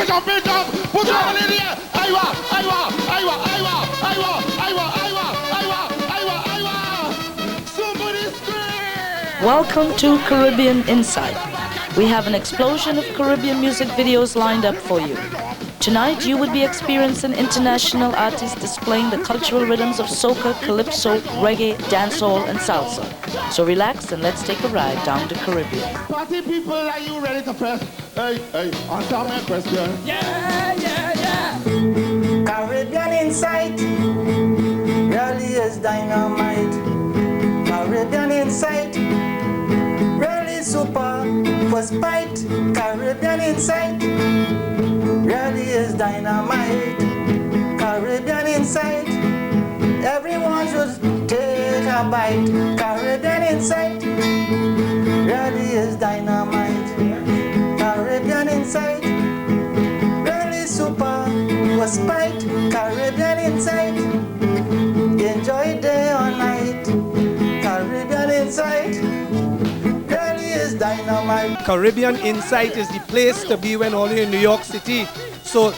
Put your hand in the air. Somebody scream. Welcome to Caribbean Insight. We have an explosion of Caribbean music videos lined up for you. Tonight you will be experiencing international artists displaying the cultural rhythms of soca, calypso, reggae, dancehall and salsa. So relax and let's take a ride down the Caribbean. Party people, are you ready to press? Hey, answer my question. Yeah. Caribbean Insight really is dynamite. Caribbean Insight really super for spite. Caribbean Insight really is dynamite. Caribbean Insight, everyone should take a bite. Caribbean Insight really is dynamite. Caribbean Insight really super for spite. Caribbean Insight, enjoy day or night. Caribbean Insight really is dynamite. Caribbean Insight is the place to be when only in New York City. So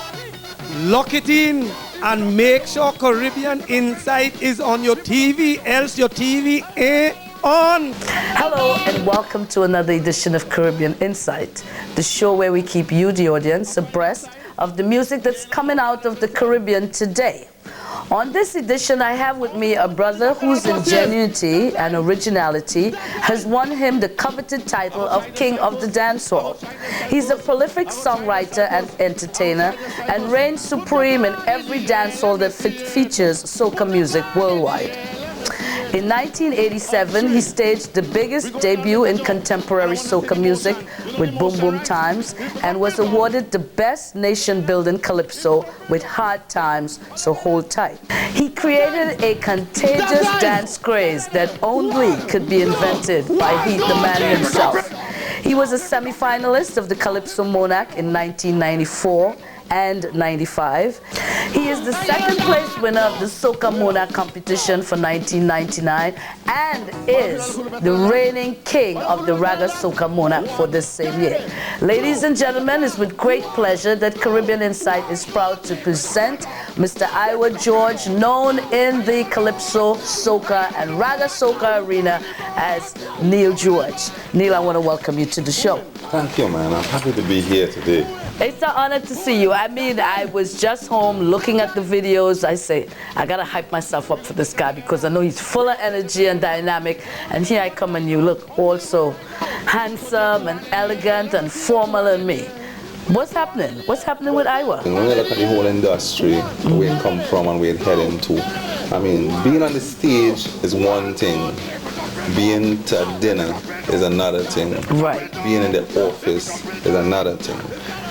lock it in and make sure Caribbean Insight is on your TV, else your TV ain't on. Hello and welcome to another edition of Caribbean Insight, the show where we keep you, the audience, abreast of the music that's coming out of the Caribbean today. On this edition, I have with me a brother whose ingenuity and originality has won him the coveted title of King of the Dancehall. He's a prolific songwriter and entertainer and reigns supreme in every dancehall that features soca music worldwide. In 1987, he staged the biggest debut in contemporary soca music with Boom Boom Times and was awarded the best nation-building calypso with Hard Times, So Hold Tight. He created a contagious dance craze that only could be invented by Heath the Man himself. He was a semi-finalist of the Calypso Monarch in 1994 and 95. He is the second place winner of the Soca Monarch competition for 1999 and is the reigning king of the Raga Soca Monarch for this same year. Ladies and gentlemen, it's with great pleasure that Caribbean Insight is proud to present Mr. Iwer George, known in the Calypso, Soca and Raga Soca arena as Neil George. Neil, I want to welcome you to the show. Thank you, man. I'm happy to be here today. It's an honor to see you. I mean, I was just home looking at the videos. I say, I gotta hype myself up for this guy because I know he's full of energy and dynamic. And here I come and you look also handsome and elegant and formal in me. What's happening? What's happening with Iwer? When you look at the whole industry, where it come from and where it heading to, I mean, being on the stage is one thing. Being to dinner is another thing. Right. Being in the office is another thing.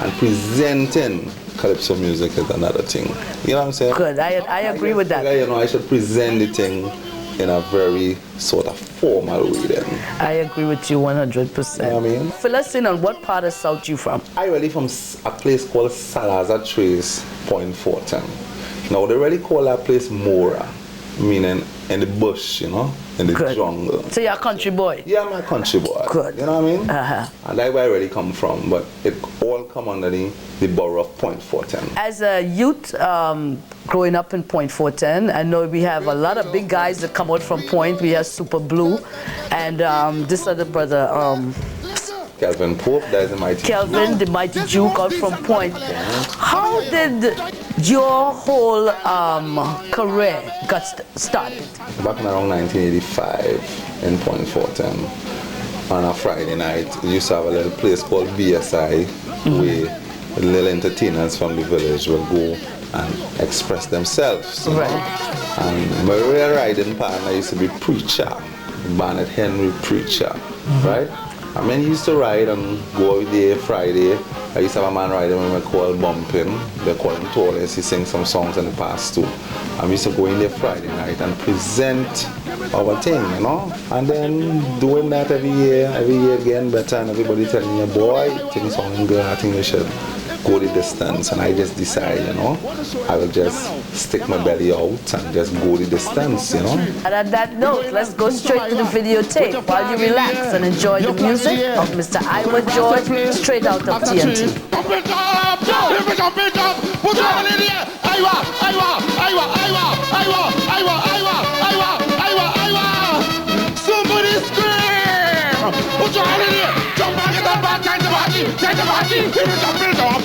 And presenting calypso music is another thing. You know what I'm saying? Good. I agree with that. You know, I should present the thing in a very sort of formal way then. I agree with you 100%. You know what I mean? Fill us in on what part of South you from? I really from a place called Salazar Trace, Point Fortin. Now they really call that place Mora, meaning in the bush, you know, in the jungle. So you're a country boy? Yeah, I'm a country boy. Good. You know what I mean? Uh-huh. And that's where I really come from, but it all come under the borough of Point Fortin. As a youth growing up in Point Fortin, I know we have a lot of big guys that come out from Point. We have Superblue and this other brother, Kelvin Pope, that's the mighty Kelvin, the mighty Duke out from Point. How did your whole career got started? Back in around 1985 in Point Fortin, on a Friday night, we used to have a little place called BSI where the little entertainers from the village will go and express themselves. You know? And my real riding partner used to be Preacher, Barnett Henry Preacher, right? I mean, he used to ride and go out there Friday. I used to have a man riding when we call Bumping. They call him Tallest. He sings some songs in the past too. And we used to go in there Friday night and present our thing, you know. And then doing that every year getting better, and everybody telling me, boy, things sounding good, I think we should go the distance. And I just decide, you know, I will just stick my belly out and just go the distance, you know. And at that note, let's go straight to the videotape while you relax and enjoy the music of Mr. Iwer George straight out of TNT. Somebody scream! Put your hand in here! Jump back in that back, take the body! Take the body! If it's a build up!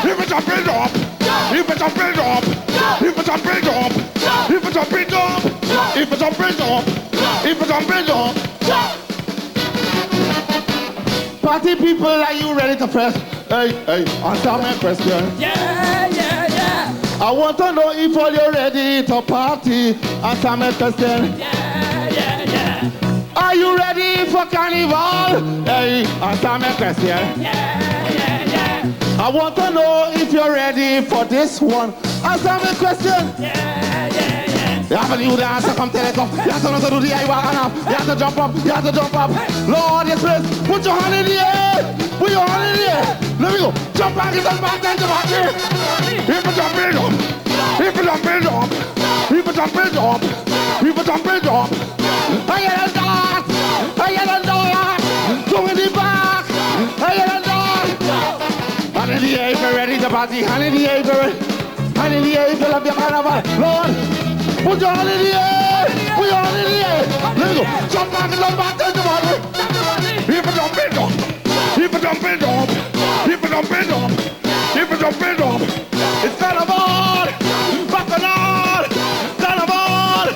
If it's a build up! If it's a build up! If it's a build up! If it's a build up! If it's a build up! If it's a build up! Party people, are you ready to press? Hey, answer my question. Yeah. I want to know if all you're ready to party. Answer my question. Yeah. Are you ready for carnival? Hey, answer my question. Yeah. I want to know if you're ready for this one. Answer my question. Yeah. You have a new dance, come tell it off. You have to know to do the Iwer and up. You have to jump up, you have to jump up. Lord, yes, please. Put your hand in the air. Put your hand in the air. Let me go. Jump back, it's back, then jump back here. If it's a build up. If it's a build up. If it's a build up. If it's a build up. I get a dance. I get a dance. Go in the back. I get a dance. Hand in the air if you're ready to party. Hand in the air if you're ready. Hand in the air if you love your carnival. Lord. Put your hand in the air! Put your hand in the air! Let me go! Jump back and jump back, take the body! If it's a build up! If it's a build up! If it's a build up! If it's a build up! It's carnival! Bacchanal! Carnival!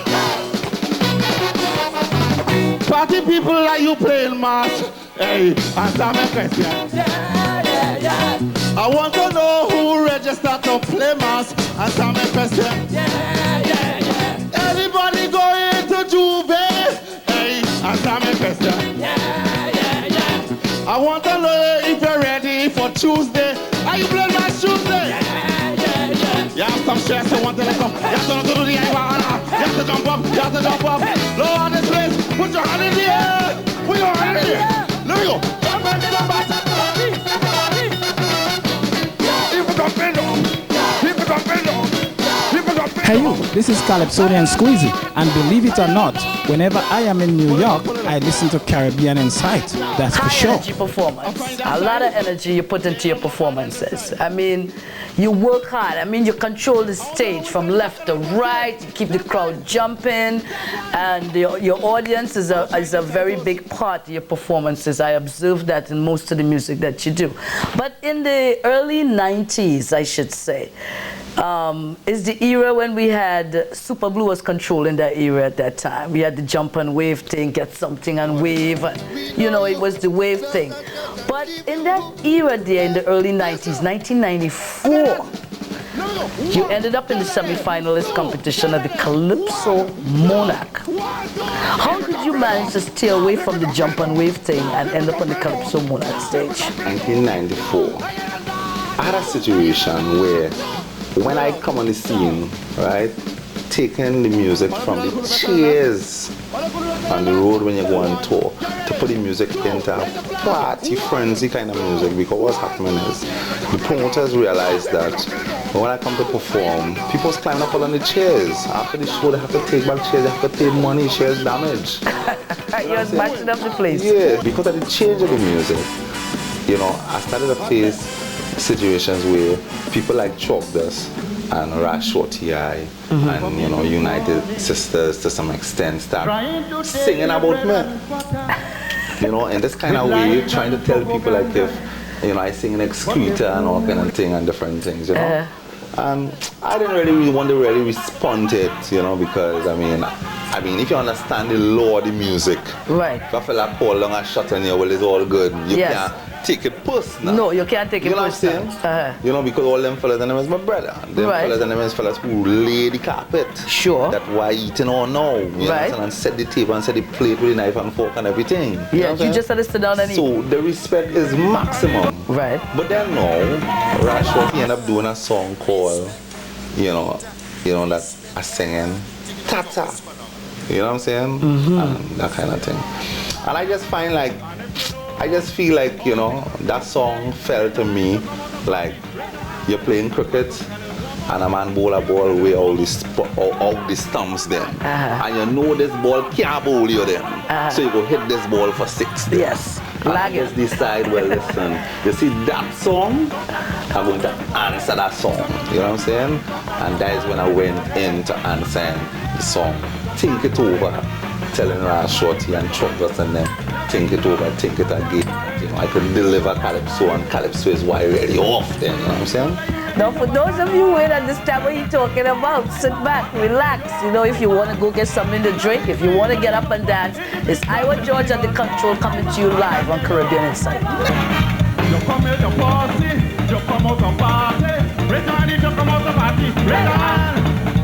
Party people, are you playing mass? Hey, answer my question. Yeah. I want to know who registered to play mass. Answer my question. Yeah. Anybody going to Juve? Hey, answer my question. Yeah. I want to know if you're ready for Tuesday. Are you playing my Tuesday? Yeah. You have some stress, you want to let go. You have to do the Iwer and up. You have to jump up, you have to jump up. Lord, this place, put your hand in the air. Put your hand in the air. Let me go. Jump back, jump back. If it's a bend up. If it's a bend up. Hey you, this is Calypsonian Squeezy, and believe it or not, whenever I am in New York, I listen to Caribbean Insight, that's for sure. High energy performance. A lot of energy you put into your performances. I mean, you work hard. I mean, you control the stage from left to right, you keep the crowd jumping, and your audience is a very big part of your performances. I observe that in most of the music that you do. But in the early 90s, I should say, is the era when we had Superblue was controlling that era at that time. We had the jump and wave thing, get something and wave, and, you know, it was the wave thing. But in that era there in the early 90s, 1994, you ended up in the semi-finalist competition of the Calypso Monarch. How did you manage to stay away from the jump and wave thing and end up on the Calypso Monarch stage? 1994, I had a situation where when I come on the scene, right, taking the music from the chairs on the road when you go on tour to put the music into party frenzy kind of music, because what's happening is the promoters realize that when I come to perform, people's climbing up all on the chairs. After the show, they have to take back chairs, they have to pay money, chairs damage. You're matching up the place. Yeah, because of the change of the music, you know, I started to face situations where people like Chalk Dust and Rash Shorty and, you know, United Sisters to some extent start singing about me. You know, in this kind of way, trying to tell people like if, you know, I sing an excreta and all kind of thing and different things, you know. And I didn't really want to really respond to it, you know, because I mean, if you understand the law of the music, right? If a fella pull along a shot on you, well, it's all good. You can't take it personal. No, you can't take it personal. You know what I'm saying? You know, because all them fellas and them is my brother. Them fellas and them is fellas who lay the carpet. Sure. That why eating or no. You know, and set the table and set the plate with the knife and fork and everything. Yeah, you just had to sit down and eat. So the respect is maximum. Right. But then now, Rashford ended up doing a song called, you know that a singing Tata. You know what I'm saying? And that kind of thing. And I just find like, I just feel like, you know, that song felt to me like you're playing cricket and a man bowl a ball with all the stumps then. And you know this ball can't bowl you then. So you go hit this ball for 6 then. Yes. Artists decide, well, listen, you see that song, I'm going to answer that song. You know what I'm saying? And that is when I went into answering the song. Think it over, telling her shorty and trumpets and then think it over, think it again. You know, I could deliver calypso, and calypso is why really often, you know what I'm saying? Now, for those of you who don't understand what he's talking about, sit back, relax. You know, if you want to go get something to drink, if you want to get up and dance, it's Iwer George at the control coming to you live on Caribbean Insight. You come here to party, you come out to party. Raise on if you come out to party. Raise on.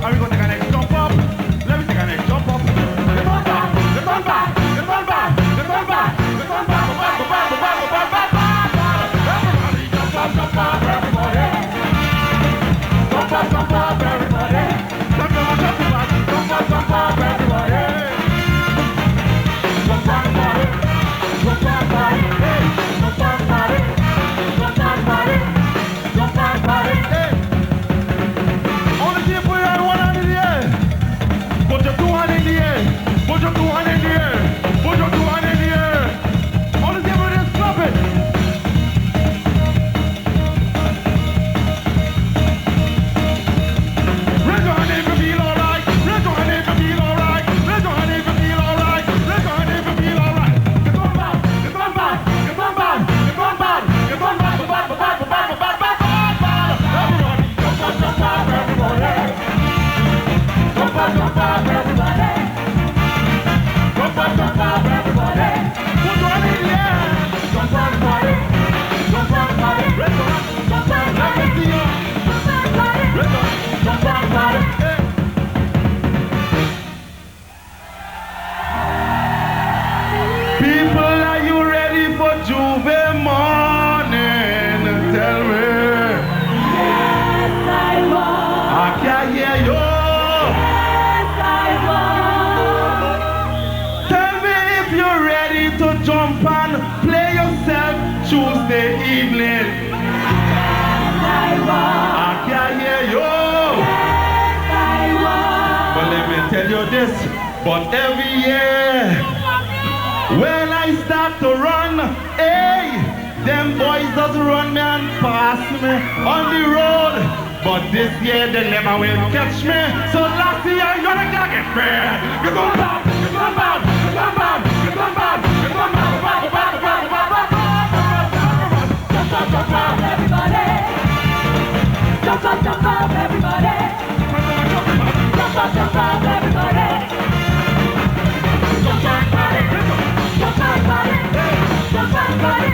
Are we going to take a next jump up? Let me take a next jump up. Get on back, get on back, get on back, get on back, get on back, go back, go back, go back, go back, go back, go back. Everybody jump up, everybody. Jump up, everybody. Jump up, everybody. Jump up, everybody. Jump up, everybody. Jump up, everybody. Jump up, everybody. Jump up, everybody. Hey. All the people here, one hand in the air. Put your two hands in the air. Put your two hands in the air. Put your two hands in the air. All the people here, stop it. Tuesday evening. Yes, I can hear you. Yes, I but let me tell you this, but every year when I start to run, hey, them boys just run me and pass me on the road. But this year they never will catch me. So last year I'm gonna get fair. Get on back, get on back, get on back, get on back, get on back, go back, go back, go back, go back. Jump up, everybody. Jump up, everybody. Jump up, everybody. Jump up, buddy. Jump up, buddy. Jump up, buddy.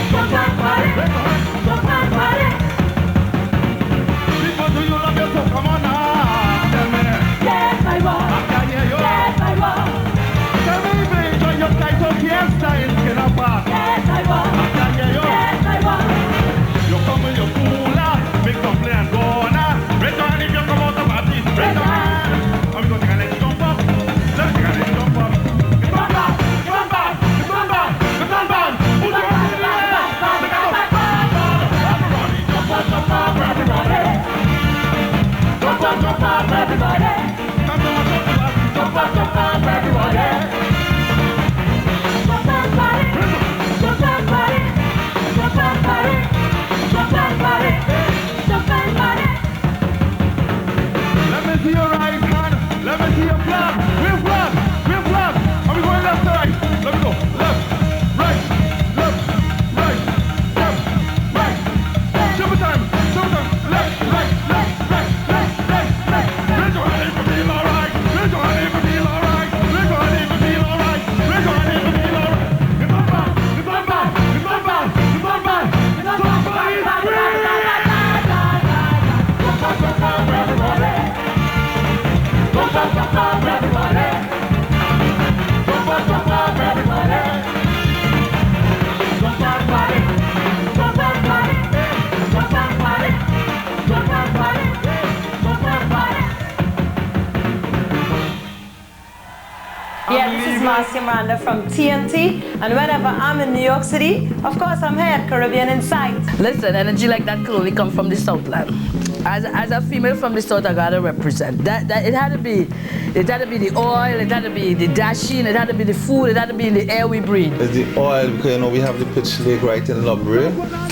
Jump up, buddy. Jump up, buddy. People, do you love yourself? Come on now. Tell me. Yes, I will. I can hear you. Yes, I will. Tell me if you enjoy your flight of fiesta in Skinner. Yes, I will. I can hear you. Yes, I will. You come in your cooler, make some play and go on. Raise your hand if you come out of party. Raise your hand. Are we going to take a next jump up? Let's take a next jump up. Get on back, get on back, get on back, get on back. Put your hand in the air. Everybody jump up, everybody. Jump up, everybody. Jump up, everybody. Jump up, buddy. Jump up, buddy. Jump up, buddy. Jump up, buddy. Jump up, buddy. Let me see your right hand. Let me see your flag. We're flag. We're flag. Are we going left to right? Let me go. Left, right, left, right, left, right. Triple time. Triple time. Left, right, left, right, left, right, left. Raise your hand if you feel alright. Raise your hand if you feel alright. Raise your hand if you feel alright. Raise your hand if you feel alright. Get on back. Get on back. Get on back. Get on back. Somebody's free. Jump up, everybody. Jump up, everybody. Jump up, everybody. Jump up, buddy. Jump up, buddy. Jump up, buddy. Jump up, buddy. Jump up, buddy. Yeah, this is Marcia Miranda from TNT, and whenever I'm in New York City, of course I'm here at Caribbean Insight. Listen, energy like that could only come from the Southland. As a female from the South, I gotta represent. That it had to be the oil, it had to be the dashing, it had to be the food, it had to be in the air we breathe. It's the oil, because you know we have the pitch lake right in Lubbock.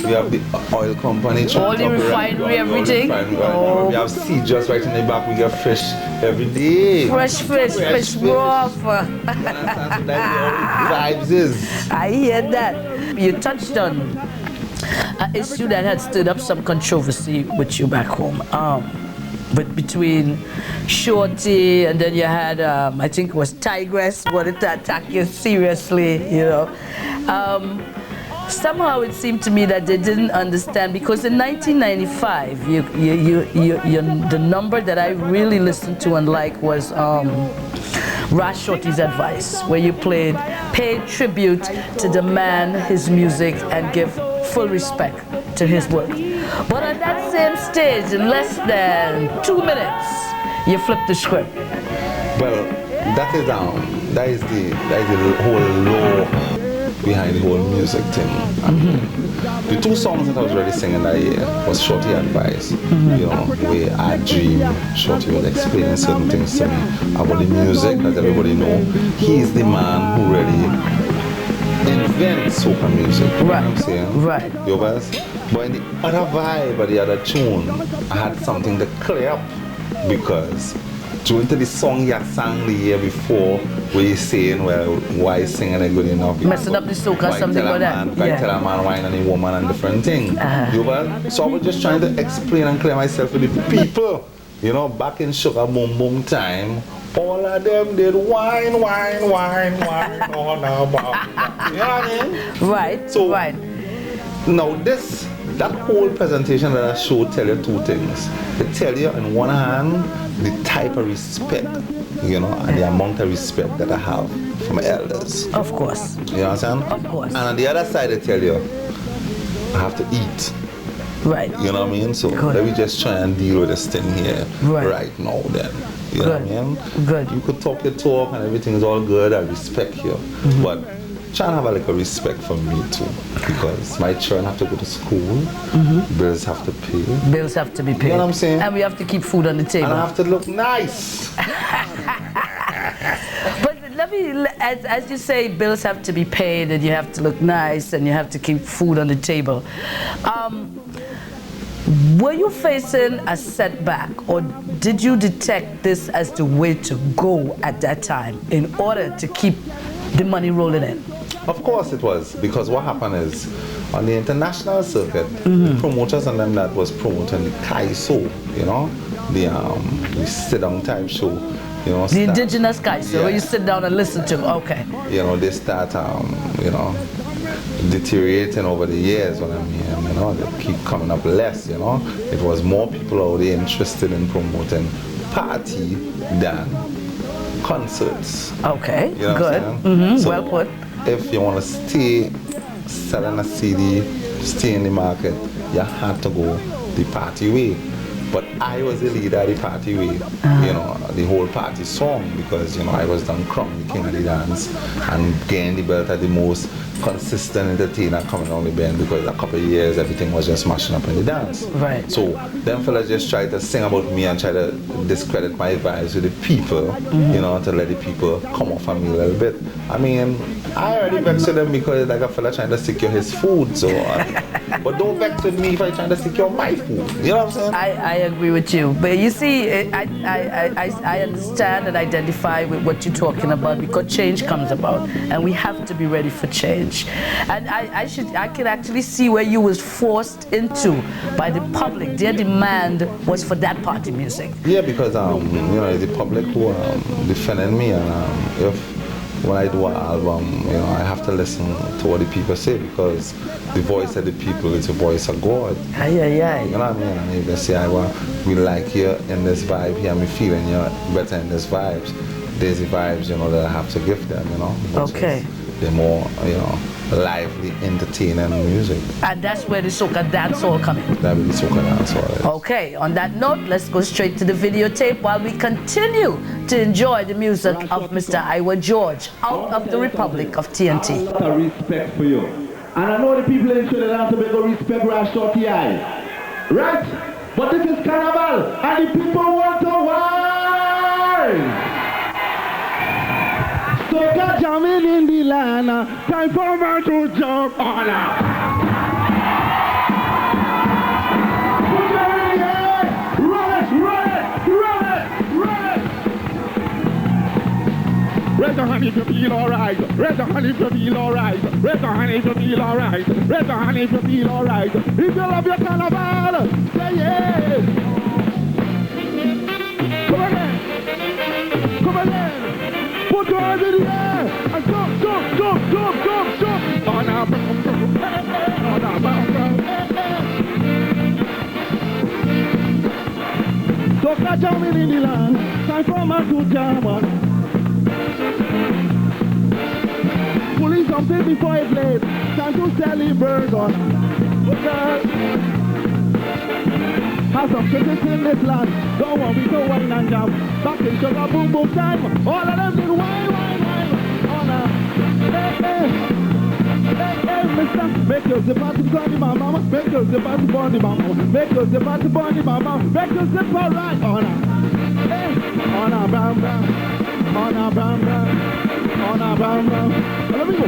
We have the oil company. All the refinery, everything. We have sea just right in the back. We get fish every day. Fresh fish raw. Vibes is. I hear that. You touched on an issue that had stirred up some controversy with you back home. But between Shorty and then you had, I think it was Tigress, wanted to attack you seriously, you know. Somehow it seemed to me that they didn't understand, because in 1995, the number that I really listened to and liked was Rash Shorty's Advice, where you paid tribute to the man, his music, and give full respect to his work. But on that same stage, in less than 2 minutes, you flip the script. Well, that is the whole law behind the whole music thing. The two songs that I was really singing that year was Shorty Advice. You know, where I dream, Shorty was explaining certain things to me about the music, as everybody know. He's the man who really invents soca music. Right. You know what I'm saying? Right. You know, but in the other vibe or the other tune, I had something to clear up, because during the song you had sang the year before, where you're saying, well, why is singing it good enough? Messing up the soca, something like that. Why tell a man wine and a woman and different things. You know? So I was just trying to explain and clear myself with the people. You know, back in Soca Boom Boom time, all of them did wine on about. You know what I mean? Right, so, right. Now that whole presentation that I showed tell you two things. It tell you on one hand the type of respect, you know, and the amount of respect that I have from elders. Of course. You know what I'm saying? Of course. And on the other side they tell you I have to eat. Right. You know what I mean? So let me just try and deal with this thing here right now then. You know what I mean? Good. You could talk your talk and everything is all good, I respect you. But try and have a little respect for me too, because my children have to go to school, bills have to pay. Bills have to be paid. You know what I'm saying? And we have to keep food on the table. And I have to look nice. But let me, as you say, bills have to be paid and you have to look nice and you have to keep food on the table. Were you facing a setback, or did you detect this as the way to go at that time in order to keep the money rolling in? Of course it was, because what happened is, on the international circuit, the promoters and them that was promoting the Kai show, you know, the sit-down type show, you know. The indigenous Kai show, where you sit down and listen to, okay. You know, they start, you know, deteriorating over the years, what I mean, you know, they keep coming up less, you know. It was more people out there interested in promoting party than concerts. Okay, you know good. So well put. If you want to stay selling a CD, stay in the market, you had to go the party way. But I was the leader of the party way, you know, the whole party song, because, you know, I was done crowned the king of the dance and gained the belt as the most consistent entertainer coming on the band, because a couple of years everything was just smashing up in the dance. Right. So them fellas just try to sing about me and try to discredit my vibes with the people, you know, to let the people come off on me a little bit. I mean, I already vexed with them because like a fella trying to secure his food, so but don't vex with me if I'm trying to secure my food. You know what I'm saying? I agree with you, but you see, I understand and identify with what you're talking about, because change comes about, and we have to be ready for change. And I can actually see where you was forced into by the public. Their demand was for that party music. Yeah, because you know, the public who defending me, and when I do an album, you know, I have to listen to what the people say, because the voice of the people is the voice of God. Aye, aye, aye. You know what I mean? And if they say, we like you in this vibe here, and we feeling you better in this vibes, there's the vibes, you know, that I have to give them, you know. Okay. They're more, you know, lively, entertaining music. And that's where the soca dancehall comes in. That's where the soca dancehall is. Okay, on that note, let's go straight to the videotape while we continue to enjoy the music of Mr. Iwer George out of the Republic of TNT. Respect for you. And I know the people in Trinidad to make a respect Rash Shorty eye. Right? But this is carnival, and the people want to wine. Soca jamming in the land, time for man to jump on up. Put your hand in the air, run it, run it, run it, run it. Raise your hand if you feel alright. Raise your hand if you feel alright. Raise your hand if you feel alright. Raise your hand if you feel alright. If you love your carnival, say yes. Come again. Come again. Put your hands in the air and jump, jump, jump, jump, jump, jump. On our bound, on our bound. Soca jamming in the land. Time for man to jam on. Pulling something before it's late. Time to celebrate on. Have some critics in this land. Don't want me to wine and jam. Back in sugar boom boom time. All of them did wine, wine, wine. On a hey, hey. Hey, hey, mister. Make your zipper to bunny mama. Make your zipper to bunny mama. Make your zipper to bunny mama. Make your zipper right. On a hey. On a bam bam. On a bam bam. On a bam bam. Let me go.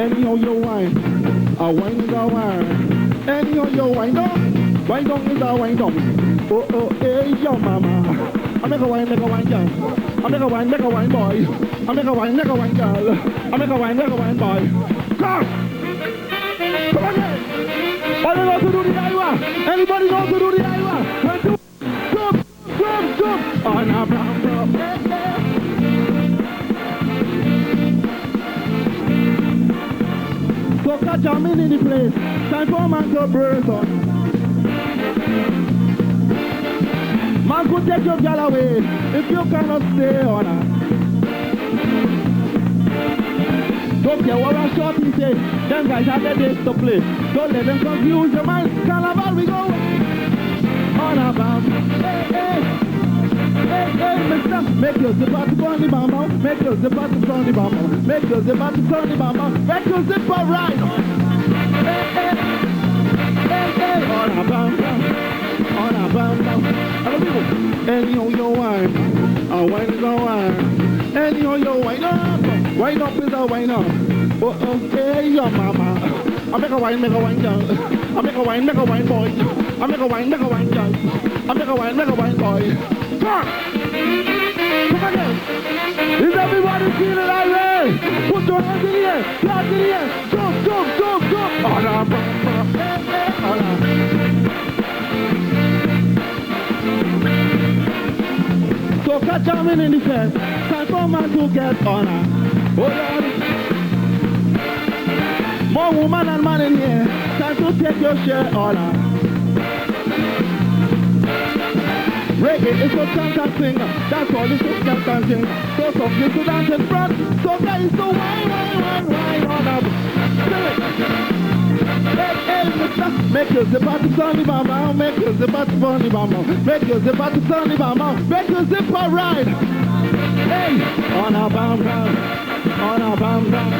Anyhow you wine. A wine is a wine. Anyhow you wine down. Wine down is a wine down. Oh oh hey yo mama. I make a wine girl. I make a wine boy. I make a wine girl. I make a wine boy. Come! Come again! All you know to do the Iwer? Anybody know to do the Iwer? One, two, jump, jump, jump! On a brown, brown, Soca jamming in the place. Time for man to burst on. Man could take your girl away if you cannot stay on her. Don't care what a short he say. Them guys have their days to play. Don't let them confuse your mind. Carnival we go. On a bam. Hey, hey. Hey, hey, mister. Make your zipper to bunny mama. Make your zipper to bunny mama. Make your zipper to bunny mama. Make your zipper right. Hey, hey. Hey, hey. On a bam, bam. On a bam, bam. Anyhow you wine. A wine is a wine. Anyhow you wine up. Wine up is a wine up. Oh, oh, hey, your mama. I make a wine girl. I make a wine boy. I make a wine girl. I make a wine boy. Come! Come again! Is everybody feeling that way? Put your hands in the air! Hands in the air! Jump, jump, jump, jump! On a Soca jamming in the set. Time for man to get on her. Oh, yeah. More woman and man in here. Time to take your share on her. Reggae is so chant and sing. That's all it's so chant and sing. So something to dance in front. Soca is so wine on her. Hey, hey, mister. Make your zipper to sunny mama. Make your zipper to funny mama. Make your zipper to sunny mama. Make your zipper ride. Hey, on a bam bam. On a bam bam.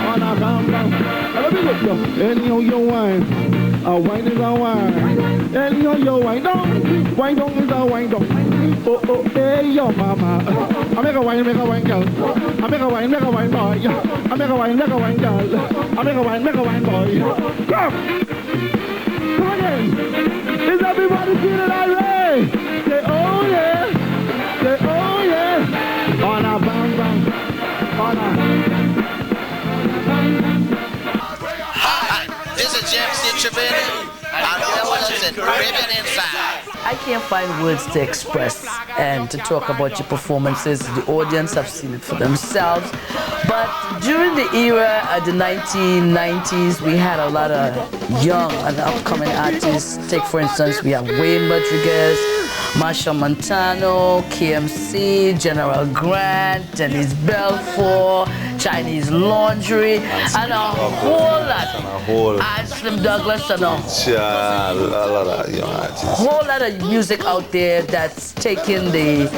On a bam bam. Let me look, yo. Anyhow you wine. A wine is a wine. Anyhow you wine down. Wine down is a wine down. Oh, oh, hey, yo, mama. I make a wine girl. I make a wine boy. I make a wine girl. I make a wine boy. Come! Come again! Is everybody feeling that way? Say, oh yeah! Say, oh yeah! On a bang bang. On a... Hi, this is Jeffery Selvon. I'm in Caribbean Inside. I can't find words to express and to talk about your performances. The audience have seen it for themselves. But during the era of the 1990s, we had a lot of young and upcoming artists. Take, for instance, we have Wayne Rodriguez, Marsha Montano, KMC, General Grant, Dennis Belfort, Chinese Laundry, and a whole lot. And Slim Douglas and a whole lot of music out there that's taking the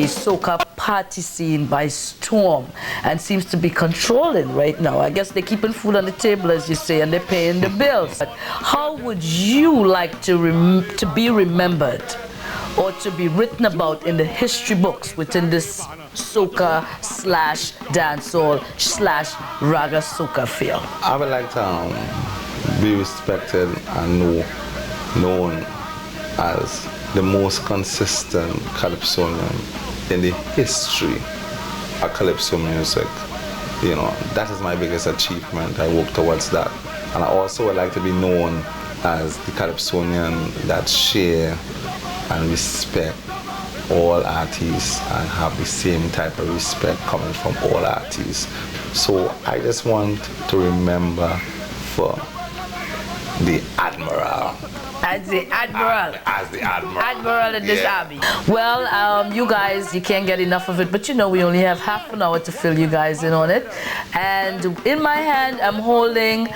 soca party scene by storm and seems to be controlling right now. I guess they're keeping food on the table, as you say, and they're paying the bills. But how would you like to be remembered or to be written about in the history books within this soca / dancehall / raga soca field? I would like to be respected and known as the most consistent calypsonian in the history of calypso music. You know, that is my biggest achievement. I work towards that. And I also would like to be known as the calypsonian that share and respect all artists and have the same type of respect coming from all artists. So I just want to remember for the Admiral. As the Admiral. As the Admiral. Admiral in this army. Well, you guys, you can't get enough of it, but you know we only have half an hour to fill you guys in on it. And in my hand, I'm holding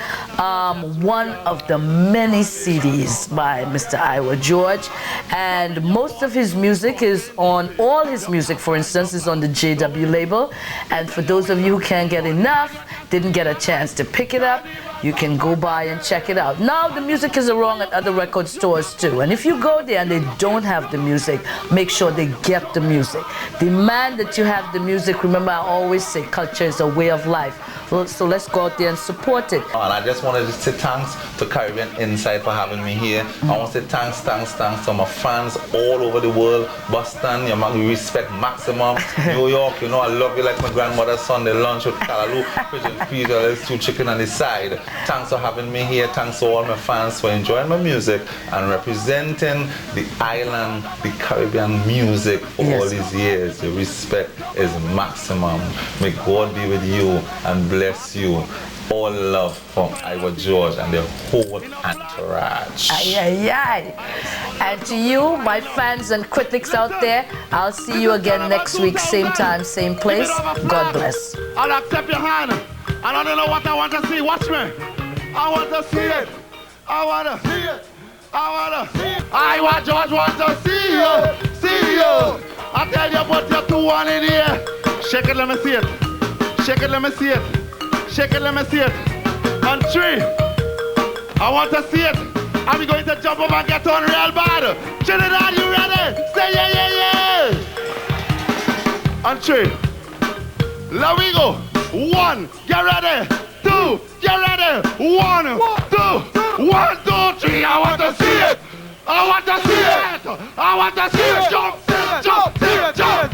one of the many CDs by Mr. Iwer George. And most of his music is on, all his music, for instance, is on the JW label. And for those of you who can't get enough, didn't get a chance to pick it up, you can go by and check it out. Now the music is around at other record stores too. And if you go there and they don't have the music, make sure they get the music. Demand that you have the music. Remember, I always say culture is a way of life. So let's go out there and support it. And I just wanted to say thanks to Caribbean Insight for having me here. I want to say thanks to my fans all over the world. Boston, we respect maximum. New York, you know, I love you like my grandmother's Sunday lunch with callaloo, pigeon feet, or stew chicken on the side. Thanks for having me here. Thanks to all my fans for enjoying my music and representing the island, the Caribbean music for all these years. The respect is maximum. May God be with you and bless you. All love from Iwer George and the whole entourage. Aye, aye, aye. And to you, my fans and critics out there, I'll see you again next week, same time, same place. God bless. I'll accept your hand. I don't know what I want to see. Watch me. I want to see it. I want to see it. I want to see it. Iwer George want to see you. See you. I tell you, put your 2 1 in here. Shake it, let me see it. Shake it, let me see it. Shake it, let me see it. On 3. I want to see it. Are we going to jump up and get on real bad? Trinidad, you ready? Say yeah, yeah, yeah. On 3. Let we go. 1, get ready. 2, get ready. 1, 2, 1, 2, 3. I want to see it. I want to see it. I want to see it. Jump, jump, jump, jump.